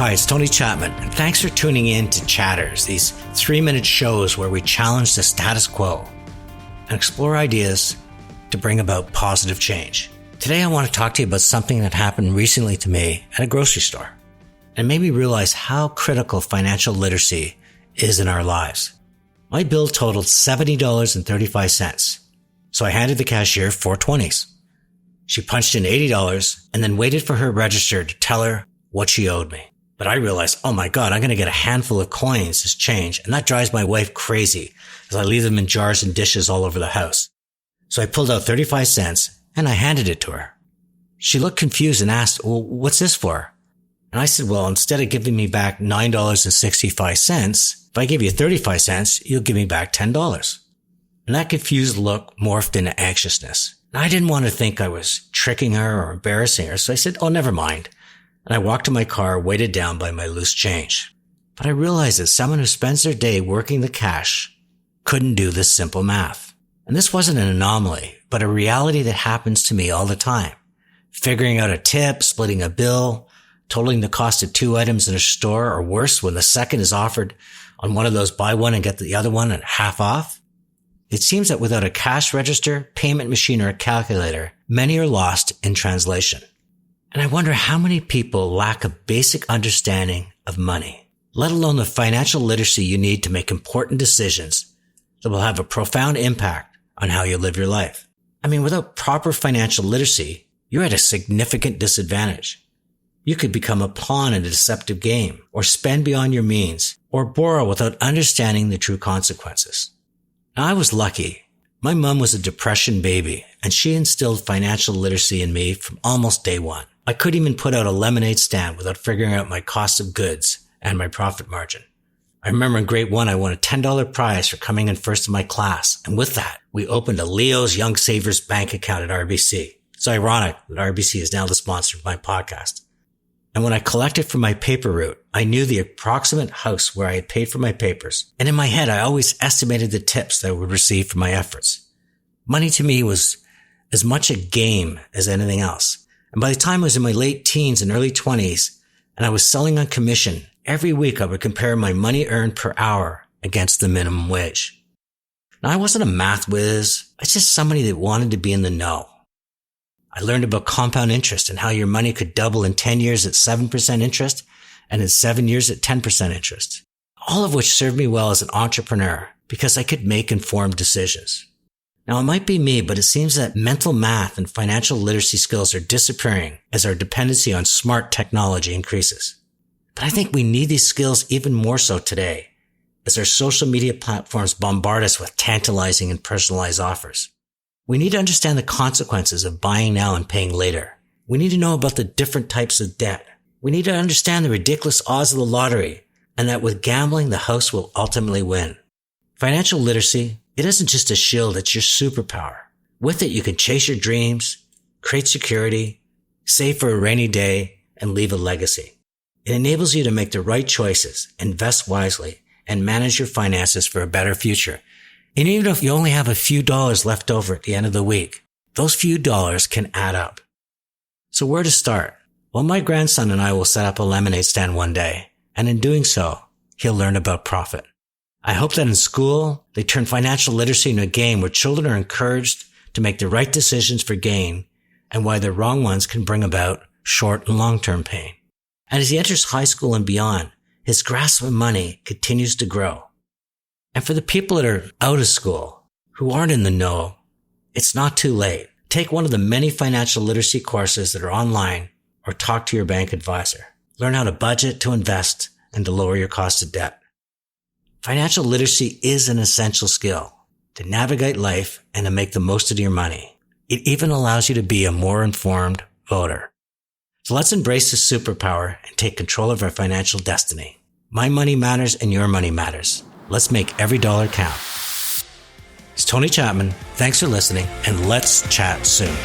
Hi, it's Tony Chapman, and thanks for tuning in to Chatters, these 3-minute shows where we challenge the status quo and explore ideas to bring about positive change. Today I want to talk to you about something that happened recently to me at a grocery store and made me realize how critical financial literacy is in our lives. My bill totaled $70.35, so I handed the cashier 4 20s. She punched in $80 and then waited for her register to tell her what she owed me. But I realized, oh my God, I'm going to get a handful of coins as change, and that drives my wife crazy as I leave them in jars and dishes all over the house. So I pulled out 35 cents and I handed it to her. She looked confused and asked, well, what's this for? And I said, well, instead of giving me back $9.65, if I give you 35 cents, you'll give me back $10. And that confused look morphed into anxiousness. And I didn't want to think I was tricking her or embarrassing her, so I said, oh, never mind. And I walked to my car, weighted down by my loose change. But I realized that someone who spends their day working the cash couldn't do this simple math. And this wasn't an anomaly, but a reality that happens to me all the time. Figuring out a tip, splitting a bill, totaling the cost of 2 items in a store, or worse, when the second is offered on one of those buy one and get the other one at half off. It seems that without a cash register, payment machine, or a calculator, many are lost in translation. And I wonder how many people lack a basic understanding of money, let alone the financial literacy you need to make important decisions that will have a profound impact on how you live your life. I mean, without proper financial literacy, you're at a significant disadvantage. You could become a pawn in a deceptive game, or spend beyond your means, or borrow without understanding the true consequences. Now, I was lucky. My mom was a depression baby, and she instilled financial literacy in me from almost day one. I couldn't even put out a lemonade stand without figuring out my cost of goods and my profit margin. I remember in grade 1, I won a $10 prize for coming in first in my class. And with that, we opened a Leo's Young Savers bank account at RBC. It's ironic that RBC is now the sponsor of my podcast. And when I collected for my paper route, I knew the approximate house where I had paid for my papers. And in my head, I always estimated the tips that I would receive for my efforts. Money to me was as much a game as anything else. And by the time I was in my late teens and early 20s, and I was selling on commission, every week I would compare my money earned per hour against the minimum wage. Now, I wasn't a math whiz. I was just somebody that wanted to be in the know. I learned about compound interest and how your money could double in 10 years at 7% interest and in 7 years at 10% interest. All of which served me well as an entrepreneur because I could make informed decisions. Now, it might be me, but it seems that mental math and financial literacy skills are disappearing as our dependency on smart technology increases. But I think we need these skills even more so today as our social media platforms bombard us with tantalizing and personalized offers. We need to understand the consequences of buying now and paying later. We need to know about the different types of debt. We need to understand the ridiculous odds of the lottery and that with gambling, the house will ultimately win. Financial literacy, it isn't just a shield, it's your superpower. With it, you can chase your dreams, create security, save for a rainy day, and leave a legacy. It enables you to make the right choices, invest wisely, and manage your finances for a better future. And even if you only have a few dollars left over at the end of the week, those few dollars can add up. So where to start? Well, my grandson and I will set up a lemonade stand one day, and in doing so, he'll learn about profit. I hope that in school, they turn financial literacy into a game where children are encouraged to make the right decisions for gain and why the wrong ones can bring about short and long-term pain. And as he enters high school and beyond, his grasp of money continues to grow. And for the people that are out of school, who aren't in the know, it's not too late. Take one of the many financial literacy courses that are online or talk to your bank advisor. Learn how to budget, to invest, and to lower your cost of debt. Financial literacy is an essential skill to navigate life and to make the most of your money. It even allows you to be a more informed voter. So let's embrace this superpower and take control of our financial destiny. My money matters and your money matters. Let's make every dollar count. It's Tony Chapman. Thanks for listening, and let's chat soon.